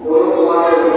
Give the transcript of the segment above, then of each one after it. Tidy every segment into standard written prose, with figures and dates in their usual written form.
Dulu kemarin,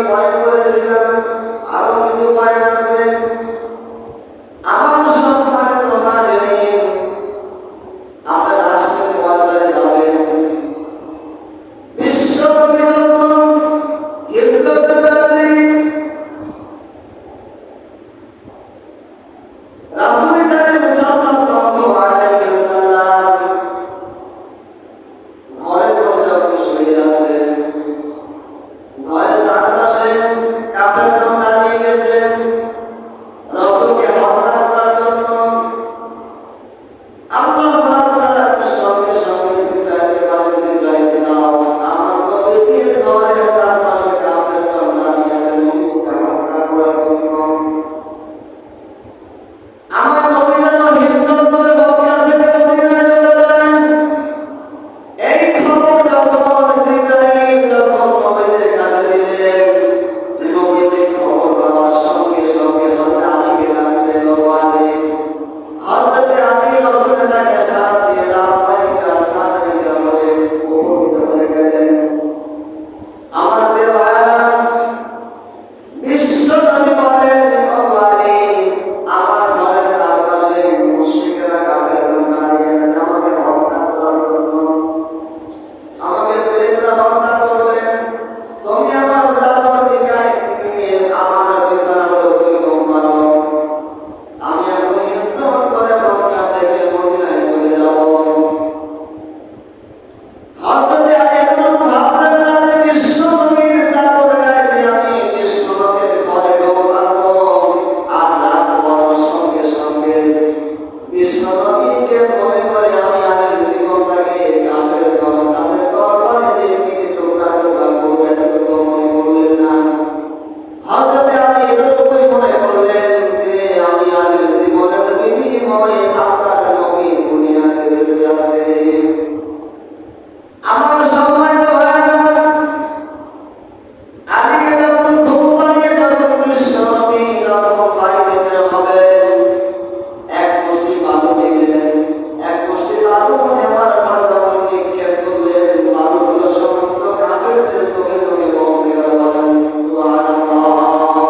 point করেছিলাম, আরো কিছু পয়েন্ট আছে। আমার সম্মানিত হাজিরিন, আমরা রাষ্ট্রের পর্যায়ে যাবেন। বিশ্বনবী যখন হিজরতের রাতে রাসূল কারীম সাল্লাল্লাহু আলাইহি ওয়াসাল্লাম ঘরের মধ্যে যখন শুয়ে আছেন, ঘরের চারপাশে কাফেরগণ দাঁড়িয়ে গেছেন রাসূলকে হত্যা করার জন্য। আল্লাহ রাব্বুল আলামিন সঙ্গে সঙ্গে জিবরাইলকে বলেন, জিবরাইল যাও, আমার নবীজির ঘরের চারপাশে কাফেরগণ দাঁড়িয়ে আছেন নবীকে হত্যা করার জন্য। আমার নবী যেন হিজরত করে মক্কা থেকে মদিনায় চলে গেলেন। এই খবর যখন জিবরাইল যখন নবীদের কাছে দিলেন, নবীদের খবর পাওয়ার সঙ্গে সঙ্গে হযরত আলীকে ডাকলেন, ও আলী। হযরত আলী রাসূলের ডাকে সাড়া দিয়ে লাব্বাইকা সাদাইকা বলে উপস্থিত হয়ে গেলেন। আমার প্রিয় ভাইরা, বিশ্বনবী বলেন, ও আলী, আমার ঘরের চারপাশে মুশরিকরা কাফেরগণ দাঁড়িয়ে আছে আমাকে হত্যা করার জন্য। আমাকে প্রেতরা হত্যা করবে। তুমি আমার চাদরটি গায়ে দিয়ে আমার বিছানার উপরে ঘুমানো। আমি এখন হিজরত করে মক্কা থেকে মদিনায় চলে যাব। হযরত আলী এখন ভাবলেন না যে বিশ্বনবীর চাদর গায়ে দিয়ে আমি বিশ্বনবীর ঘরে ঢোকাবো আর রাত হওয়ার সঙ্গে সঙ্গে বিশ্বনবীকে মনে করে আমি আলীর জীবনটাকে কাফেরগণ তাদের তরবারি দিয়ে পিঠে টুকরা টুকরা করবে, এতটুকু মনে করলেন না। হযরত আলী এতটুকুই মনে করলেন যে আমি আলীর জীবনের বিনিময়ে আল্লাহর নবী দুনিয়াতে বেঁচে আছে। আমার সম্মানিত ভাইরা, আলীকে যখন ঘুম পাড়িয়ে যখন বিশ্বনবী যখন বাইরে বের হবেন, এক মুষ্টি বালু নিলেন, এক মুষ্টি বালু নেওয়ার পর যখন নিক্ষেপ করলেন, বালুগুলো সমস্ত কাফেরদের চোখে চোখে পৌঁছে গেল। বলেন সুবহানাল্লাহ।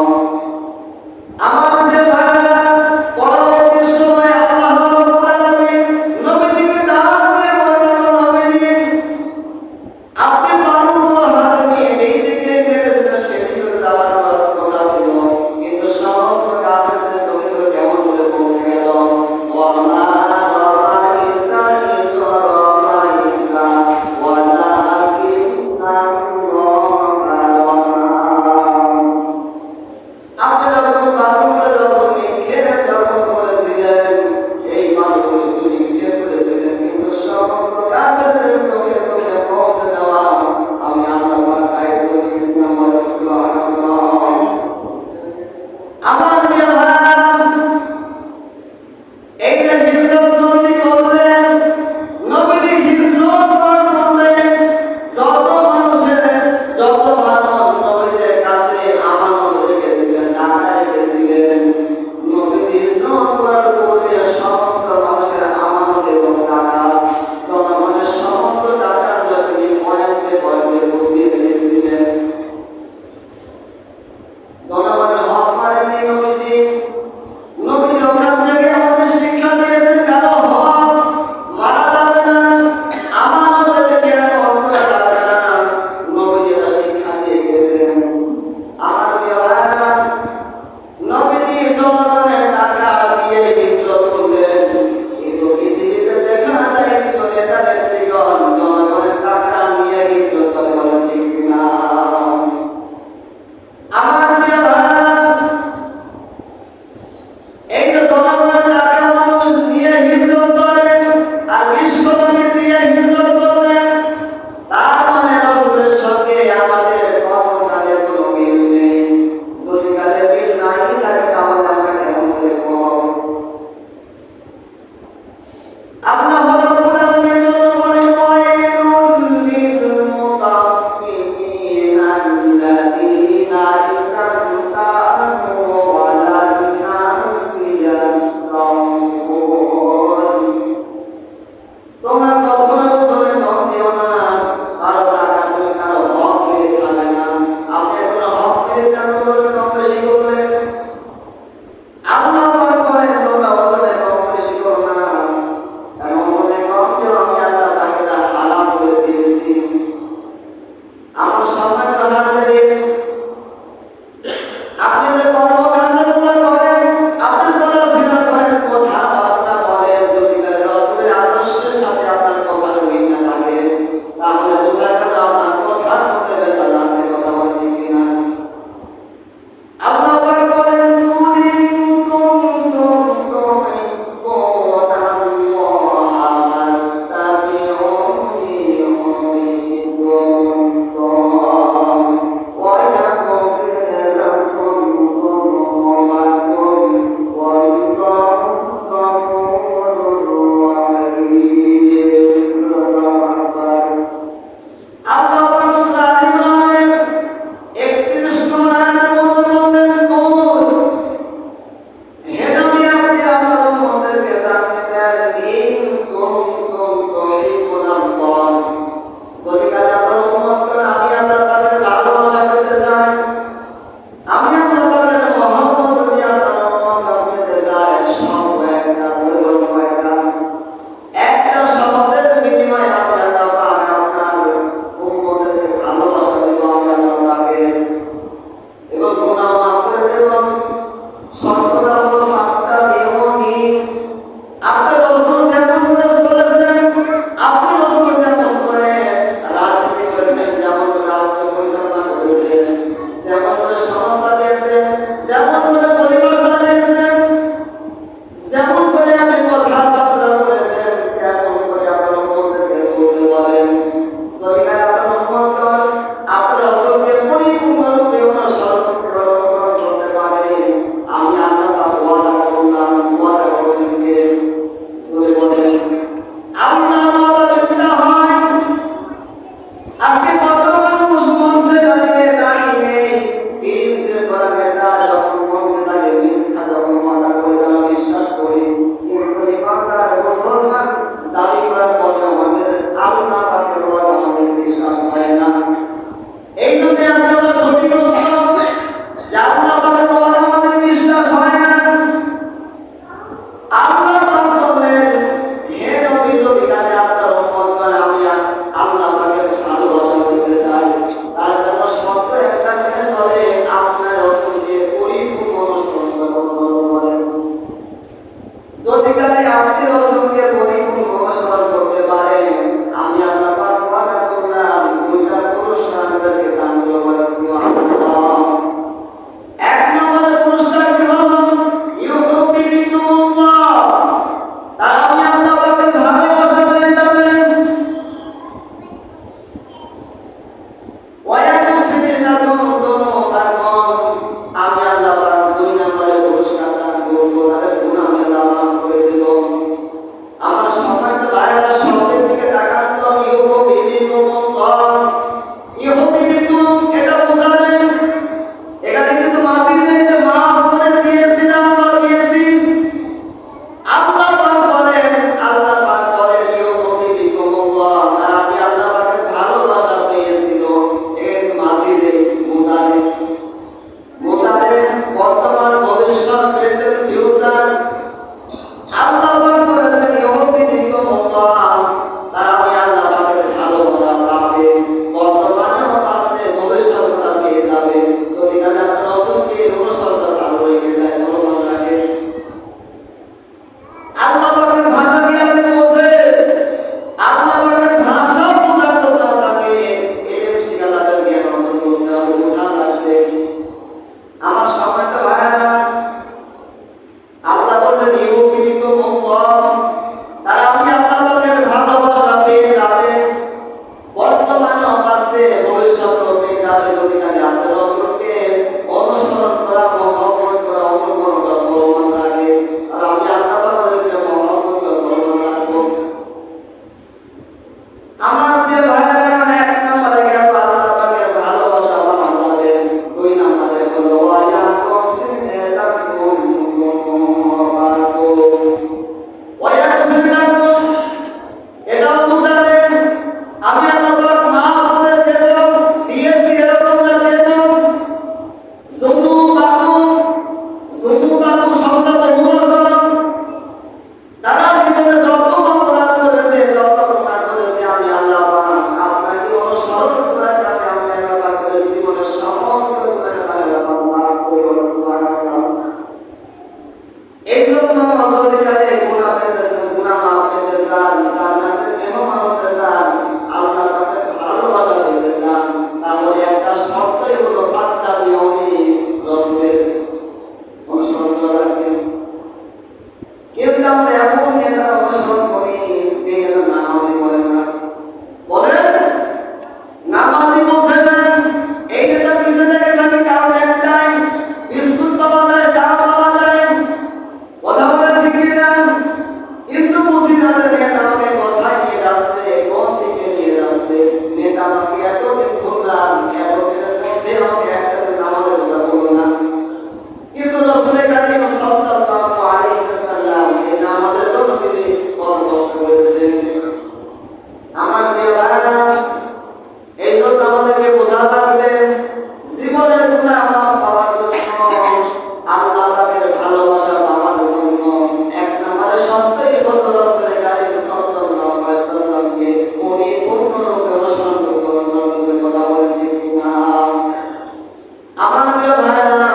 আমার প্রিয় ভাইরা,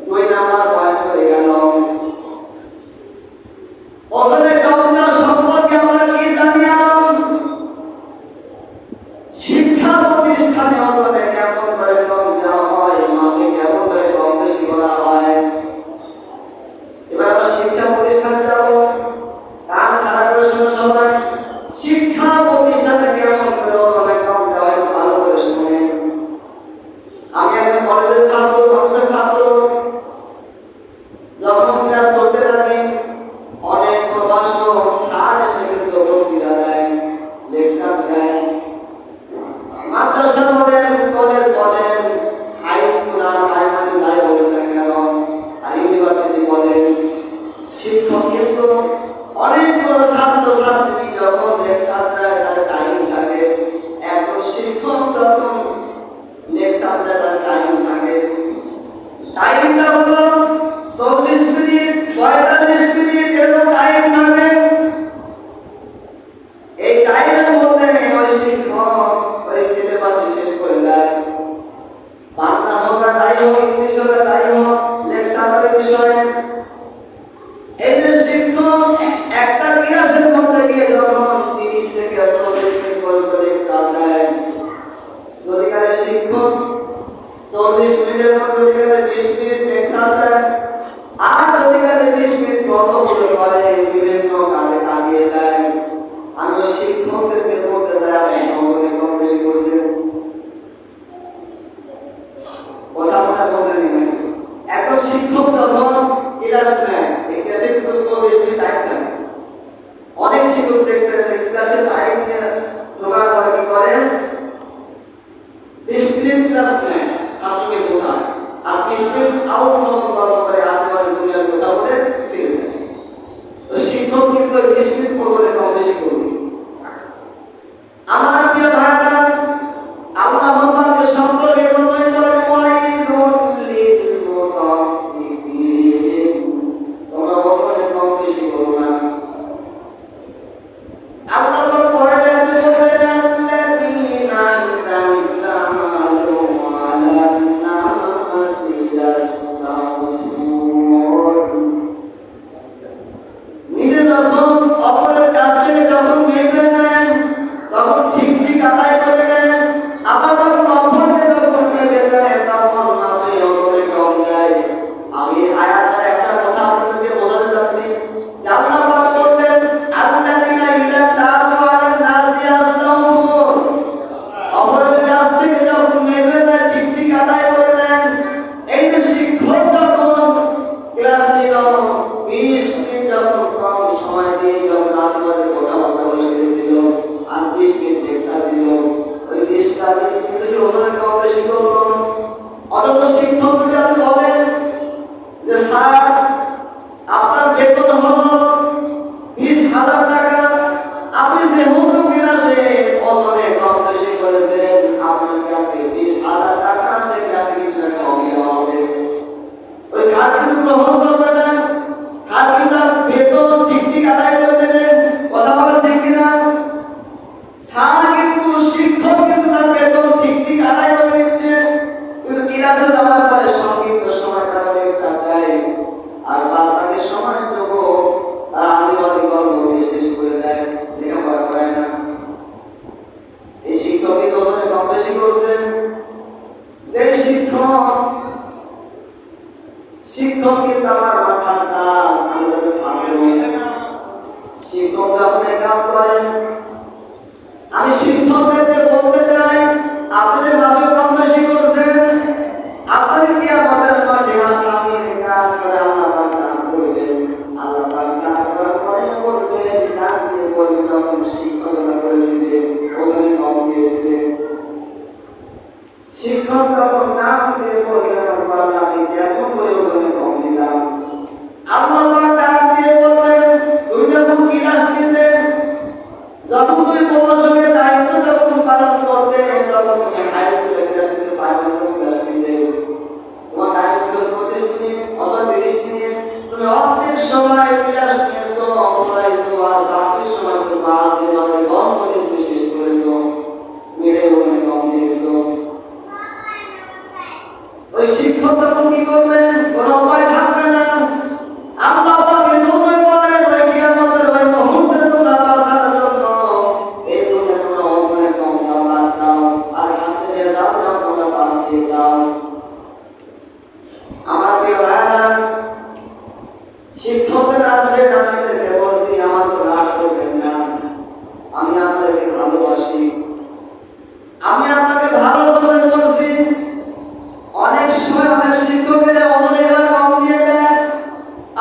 2 নাম্বার পয়েন্ট হয়ে গেল ওজনে কম দেওয়া সম্পর্কে আমরা কি জানি? শিক্ষা প্রতিষ্ঠানে ওজনে কেমন করে কম দেওয়া হয়, মাকে কেমন করে কম বেশি করা হয়। এবার আমরা শিক্ষা প্রতিষ্ঠানে যাব, কান খাড়া করে শোনো সবাই। শিক্ষা প্রতিষ্ঠানে কেমন করে ওজনে কম দেওয়া হয় ভালো করে শুনে। আমি একজন কলেজের ছাত্র, মাদ্রাসার ছাত্র, যখন ক্লাস করতে লাগে অনেক প্রভাষক স্যার এসে কিন্তু বক্তৃতা দেয়, লেকচার দেয়। মাদ্রাসা বলেন, কলেজ বলেন, হাই স্কুল আর প্রাইমারি যাই বলেন না কেন, আর ইউনিভার্সিটি বলেন, শিক্ষক কিন্তু অনেকগুলো ছাত্র ছাত্রী যখন লেকচার দেয় তার টাইম থাকে। একজন শিক্ষক যখন লেকচার দেয় তার টাইম থাকে, টাইমটা হলো 40 মিনিট, 45 মিনিট, এরকম টাইম থাকে। এই টাইমের মধ্যে ওই শিক্ষক ওই সিলেবাস শেষ করে দেয়। বাংলা হোক আর যাই হোক, ইংলিশ হোক আর যাই হোক, লেকচারের বিষয়ে এই যে শিক্ষক একটা ক্লাসের মধ্যে গিয়ে যখন 30 থেকে 40 মিনিট পর্যন্ত লেকচার দেয়, যদি কালে শিক্ষক 40 মিনিটের মধ্যে যদি কালে 20 মিনিট লেকচার দেয়, আর যদি কালে 20 মিনিট বন্ধ করে বিভিন্ন কাজে কাটিয়ে দেয়, আমি শিক্ষকদেরকে বলতে চাই আপনি ওজনে কম বেশি করছেন। কথা মনে বোঝেনি নাকি? একজন শিক্ষক যখন ক্লাস নেয়, এই ক্লাসে কিন্তু 40 মিনিট টাইম থাকে। অনেক শিক্ষক দেখতে ক্লাসের টাইম নিয়ে ঢোকার পরে কি করেন, 20 মিনিট ক্লাস নেয়, ছাত্রকে বোঝায়, আর 20 মিনিট আউট গল্প করে আশেপাশে দুনিয়ার কথা বলে ছেড়ে দেয়। তো শিক্ষক কিন্তু 20 মিনিট ওজনে কম বেশি করবে। আমার প্রিয় ভাইরা, আল্লাহ ভগবানকে সম্পর্কে এজন্যই বলেন ওয়াইলুল লিল মুতাফফিফিন, তোমরা ওজনে কম বেশি করো না। আল্লাহ পাক পরে বলেন আল্লাযীনা ইযা তামালু আলান নাসি ইস্তাগফিরুন, নিজে যখন অপরের কাছ থেকে যখন মেপে নেন তখন ঠিক ঠিক আদায় করে নেন, আবার যখন অপরকে যখন মেপে দেয় তখন মাপে ওজনে কম যায়। আমি আয়াতের একটা কথা আপনাদেরকে বোঝাতে চাচ্ছি যে আল্লাহ পাক বললেন আল্লাযীনা ইযা তাআলু আলান নাসি ইস্তাগফিরুন, অপরের কাছ থেকে যখন মেপে দেয় ঠিক ঠিক আদায় করে নেন। এই যে শিক্ষক যখন ক্লাস নিল 20 মিনিট যখন কম সময় দিয়ে যখন আশেপাশে কথাবার্তা বলে ছেড়ে দিল আর 20 মিনিট লেকচার দিল, ওই 20টা মিনিট কিন্তু সে ওজনে কম বেশি করলো। অথচ শিক্ষক যদি আপনি বলেন যে স্যার আপনার বেতন হলো 20,000 টাকা, আপনি যেহেতু ক্লাসে ওজনে কম বেশি করেছেন, আপনার কাছে 20,000 টাকা থেকে আছে কিছু কম দেওয়া হবে। ওই স্যার কিন্তু গ্রহণ করবে না, স্যার কিন্তু তার বেতন ঠিক ঠিক আদায় করে দেবেন। কথা বলেন ঠিক কিনা? স্যার কিন্তু শিক্ষক কিন্তু তার বেতন ঠিক ঠিক আদায় করে নিচ্ছে, কিন্তু ক্লাসে যাওয়ার পরে সংক্ষিপ্ত সময় তারা লেকচার দেয় আর বাদ বাকি সময়টুকু তারা আদিবাদী গল্প দিয়ে শেষ করে দেয়, লেখাপড়া করে না। এই শিক্ষক কিন্তু ওজনে কম বেশি করছেন। যে শিক্ষক কিন্তু আমার মাথার কাজ, আমাদের ছাত্র। শিক্ষক যখন কাজ করেন, আমি শিক্ষকদেরকে বলতে চাই আপনাদের ভাবে কম বেশি করেছেন, আপনাদের কি আমাদের মাঠে আসামির কাজ করে আল্লাহ পাক দান করবেন। আল্লাহ পাক দান করার পরে বলবেন, ডাক দিয়ে বলবেন যখন শিক্ষকতা করেছিলেন ওজনে কম দিয়েছিলেন। শিক্ষক তখন নাম দিয়ে বলবেন আল্লাহ আমি কেমন করে ওজনে কম দিলাম। আল্লাহ পাক ডাক দিয়ে বলবেন তুমি যখন ক্লাস নিতে, যখন তুমি প্রভাষকের দায়িত্ব যখন শিক্ষক তখন কি করবেন? কোনো উপায় থাকবে না। আল্লাহ পাক এজন্যই বলেন, ওই কিয়ামতের ওই মুহূর্তে তোমরা বাঁচার জন্য এই দুনিয়া তোমরা ওজনে কম দাও, বাদ দাও, আর হাতে রেজাল্ট দাও, তোমরা বাদ দিয়ে দাও। আমার প্রিয় ভাইরা, শিক্ষকরা আছেন, আমি এদেরকে বলছি আমার তো রাগ করবেন না, আমি আপনাদেরকে ভালোবাসি, আমি আপনাকে ভালো জন্যই বলছি। অনেক সময় অনেক শিক্ষকের ওজনে এরা কম দিয়ে দেয়,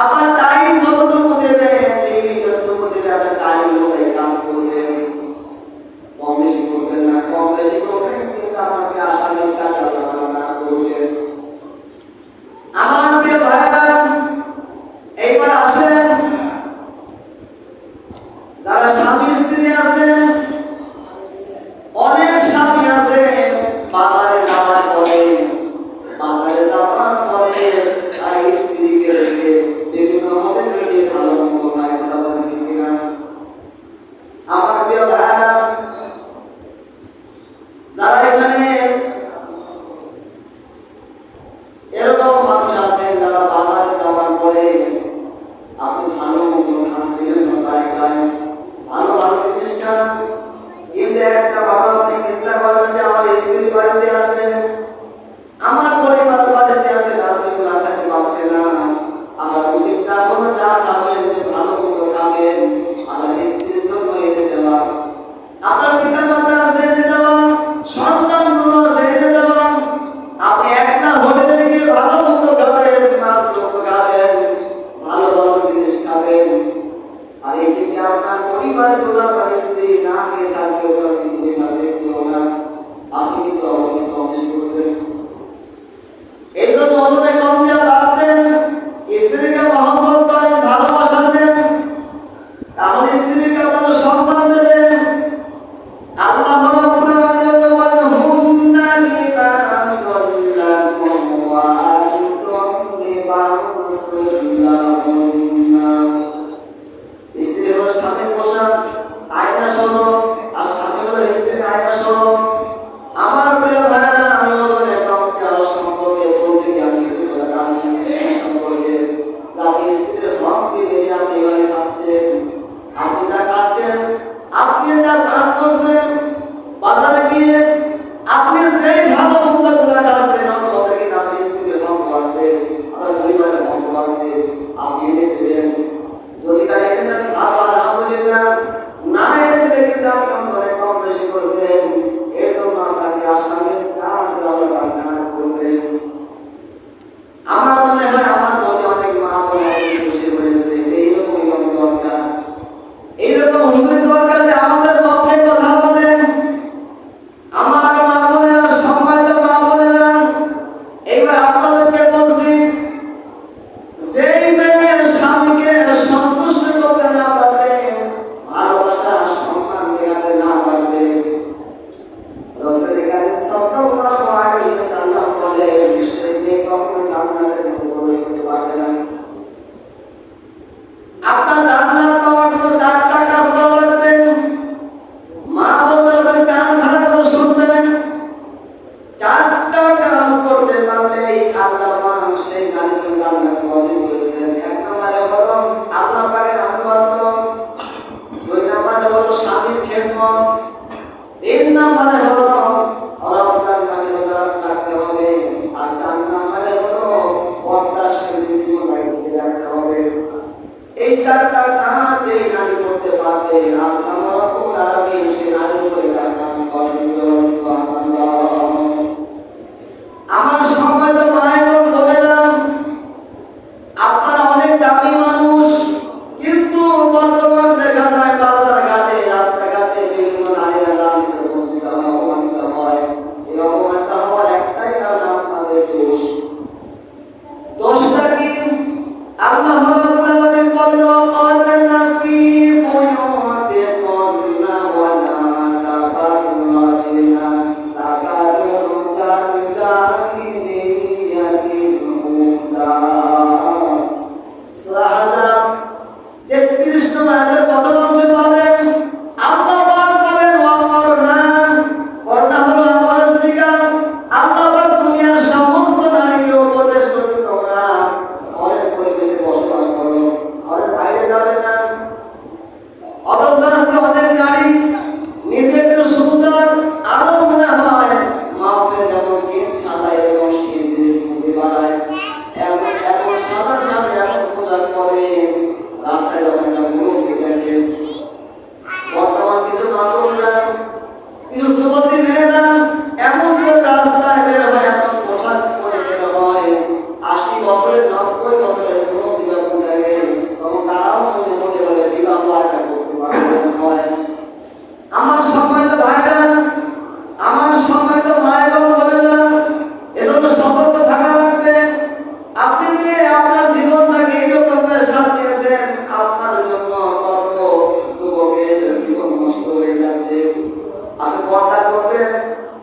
আপনার টাইম যতটুকু দেবে, লিমিট যতটুকু দেবে, আপনার টাইম অনুযায়ী কাজ করবেন, কম বেশি করবেন না, কম বেশি করবেন কিন্তু আপনাকে আসামি টাকা জমা না করবেন। আমার প্রিয় ভাইরা, এইবার আসেন যারা স্বামী স্ত্রী আছেন, অনেক স্বামী আছে বাজারে যাওয়ার পরে তারা স্ত্রীকে রেখে বিভিন্ন হোটেলে গিয়ে ভালো মন্দ খায়, কথা বলেন ঠিক কিনা? আমার প্রিয় ভাইরা, যারা এখানে এরকম মানুষ আছেন যারা বাজারে যাওয়ার পরে আপনি ভালো মন্দ খান, বিভিন্ন জায়গায় ভালো ভালো জিনিস খান, কিন্তু একটা ভালো আপনি চিন্তা করবেন যে আমার স্ত্রী বাড়িতে আছে, আমার পরিবার বাড়িতে আছে, তারা তো এগুলো খাইতে পারছে না, আমার উচিতটা হলো যা খাবেন ভালো মন্দ খাবেন, আমার স্ত্রীর জন্য এনে দেওয়া, আপনার পিতা মাতা আছে এনে দেওয়া, সন্তানগুলো আছে এনে দেওয়া। আপনি একলা হোটেলে গিয়ে ভালো মন্দ খাবেন, মাছ গোস্ত খাবেন, বছরের 90 বছরের কোনো বিবাহ থাকে তখন তারাও মনে মনে বলে বিবাহ আটা করতে পারবে না হয়। আমার সময় তো ভাইরা, আমার সময় তো মায়েরাও বলে না, এজন্য সতর্ক থাকা লাগবে। আপনি যে আপনার জীবনটাকে এইরকম করে সাজিয়েছেন, আপনার জন্য কত যুবকের জীবন নষ্ট হয়ে যাচ্ছে। আপনি পর্দা করবেন,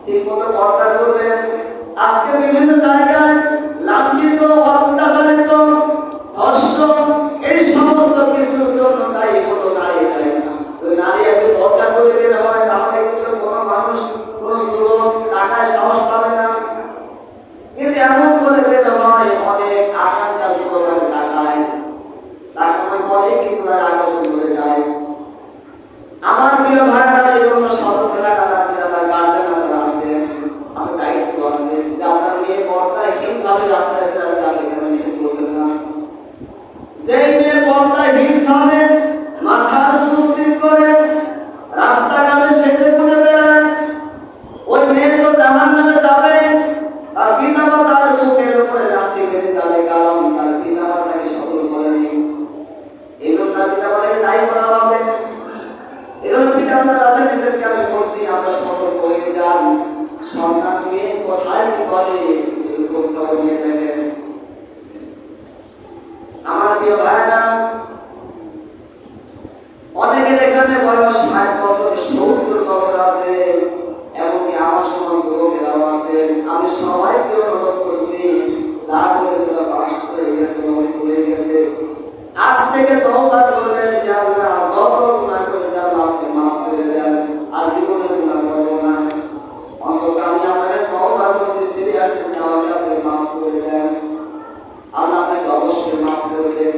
ঠিক মতো পর্দা করবেন। আজকে বিভিন্ন জায়গায় লাঞ্ছিত, অত্যাচারিত, ধর্ষণ, এই সমস্ত কিছুর জন্য তাই হলো নারী দেয় না। ওই নারী একটু পর্দা করে বের হয়, তাহলে কিন্তু কোনো মানুষ, কোনো যুবক টাকায় সাহস পাবে না। কিন্তু এমন করে বের হয় অনেক আকাঙ্ক্ষা যুবকের টাকায়, টাকার পরে কিন্তু তার আকর্ষণ হয়ে যায়। আমার প্রিয় ভাইরা, এই জন্য সতর্ক থাকা লাগবে। যারা গার্জেন আপনারা আছেন, আমার দায়িত্ব আছে যে আপনার মেয়ে পর্দায় হীনভাবে রাস্তায় বেরোচ্ছে, আপনি কেন নিষেধ করছেন না? যেই মেয়ে পর্দায় হীনভাবে মাথার চুল করে রাস্তাঘাটে সেজে খুঁজে বেড়ায়, ওই মেয়ে তো জাহান্নামে যাবে। আর পিতা মাতার মুখের উপরে লাথি মেরে যাবে, কারণ তার পিতা মাতাকে সতর্ক করেনি। এই জন্য তার পিতা মাতাকে দায়ী করা হবে। এই জন্য পিতা মাতার আছে, এদেরকে আমি বলছি আমরা সতর্ক হয়ে যান। সন্তান মেয়ে কোথায় কি করে এগুলো প্রস্তাব নিয়ে দেখেন। আমার প্রিয় ভাইরা, অনেকের এখানে বয়স 60 বছর, 70 বছর আছে, এমনকি আমার সমান যুবকেরাও আছে। আমি সবাইকে অনুরোধ করছি, যা করেছিল পাস্ট হয়ে গেছে, হয়ে গেছে, আজ থেকে তওবা করবেন যে আল্লাহ যত গুনাহ করেছি আল্লাহ আপনি মাফ করে দেন, আজীবনে গুনাহ করব না। অন্তত আমি আপনাকে তওবা করছি, ফিরে আসতেছি, আমাকে আপনি মাফ করে দেন। আল্লাহ আপনাকে অবশ্যই মাফ করবেন।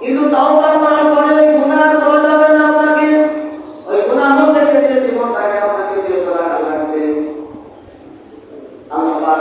কিন্তু তওবা করার পরে ওই গুনাহ করা যাবে না। আপনাকে ওই গুনাহ থেকে নিজের জীবনটাকে আপনাকে বিরত রাখা লাগবে। আল্লাহ পাক